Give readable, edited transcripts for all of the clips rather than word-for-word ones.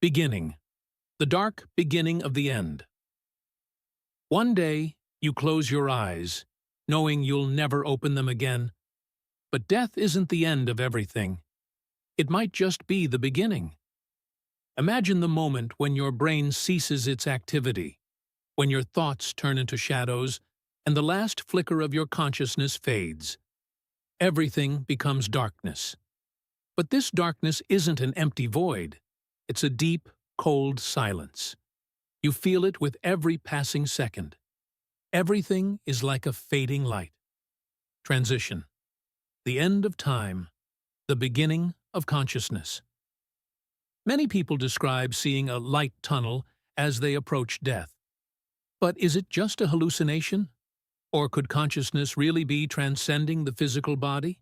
Beginning. The dark beginning of the end. One day, you close your eyes, knowing you'll never open them again. But death isn't the end of everything. It might just be the beginning. Imagine the moment when your brain ceases its activity, when your thoughts turn into shadows, and the last flicker of your consciousness fades. Everything becomes darkness. But this darkness isn't an empty void. It's a deep, cold silence. You feel it with every passing second. Everything is like a fading light. Transition. The end of time. The beginning of consciousness. Many people describe seeing a light tunnel as they approach death. But is it just a hallucination? Or could consciousness really be transcending the physical body?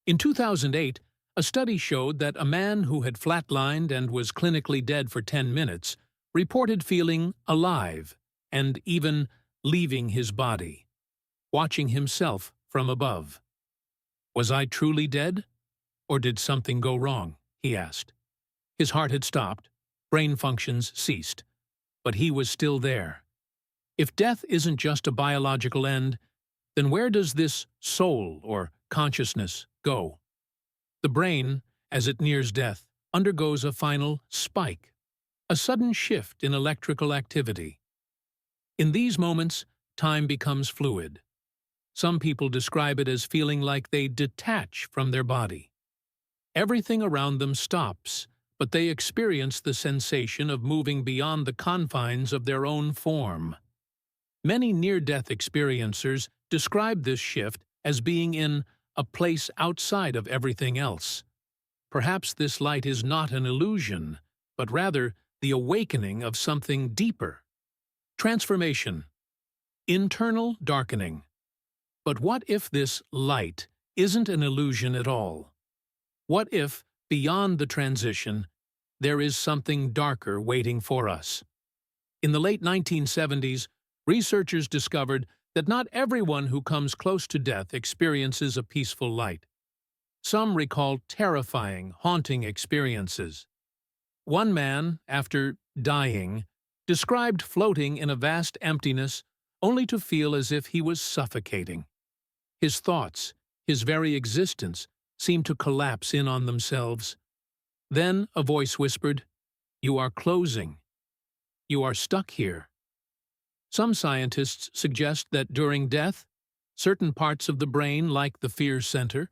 In 2008, a study showed that a man who had flatlined and was clinically dead for 10 minutes reported feeling alive and even leaving his body, watching himself from above. "Was I truly dead? Or did something go wrong?" he asked. His heart had stopped, brain functions ceased, but he was still there. If death isn't just a biological end, then where does this soul or consciousness go? The brain, as it nears death, undergoes a final spike, a sudden shift in electrical activity. In these moments, time becomes fluid. Some people describe it as feeling like they detach from their body. Everything around them stops, but they experience the sensation of moving beyond the confines of their own form. Many near-death experiencers describe this shift as being in a place outside of everything else. Perhaps this light is not an illusion, but rather the awakening of something deeper. Transformation. Internal darkening. But what if this light isn't an illusion at all? What if, beyond the transition, there is something darker waiting for us? In the late 1970s, researchers discovered that not everyone who comes close to death experiences a peaceful light. Some recall terrifying, haunting experiences. One man, after dying, described floating in a vast emptiness only to feel as if he was suffocating. His thoughts, his very existence, seemed to collapse in on themselves. Then a voice whispered, "You are closing. You are stuck here." Some scientists suggest that during death, certain parts of the brain, like the fear center,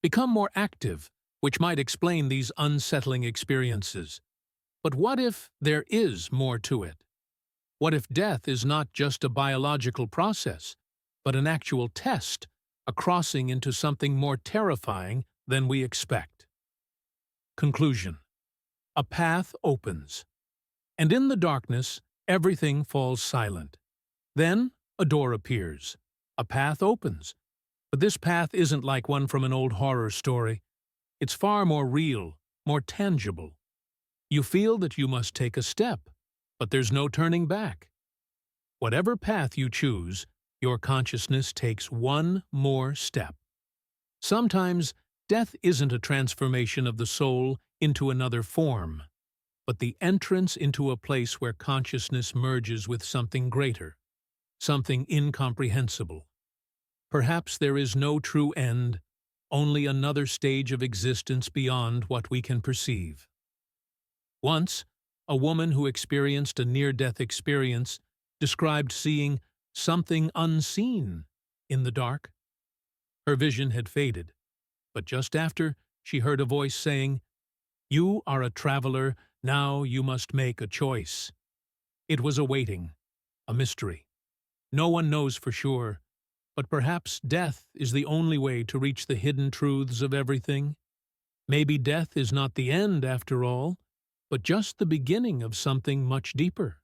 become more active, which might explain these unsettling experiences. But what if there is more to it? What if death is not just a biological process, but an actual test, a crossing into something more terrifying than we expect? Conclusion. A path opens. And in the darkness, everything falls silent. Then a door appears. A path opens. But this path isn't like one from an old horror story. It's far more real, more tangible. You feel that you must take a step, but there's no turning back. Whatever path you choose, your consciousness takes one more step. Sometimes, death isn't a transformation of the soul into another form, but the entrance into a place where consciousness merges with something greater, something incomprehensible. Perhaps there is no true end, only another stage of existence beyond what we can perceive. Once, a woman who experienced a near-death experience described seeing something unseen in the dark. Her vision had faded, but just after, she heard a voice saying, "You are a traveler, now you must make a choice." It was a waiting, a mystery. No one knows for sure, but perhaps death is the only way to reach the hidden truths of everything. Maybe death is not the end after all, but just the beginning of something much deeper.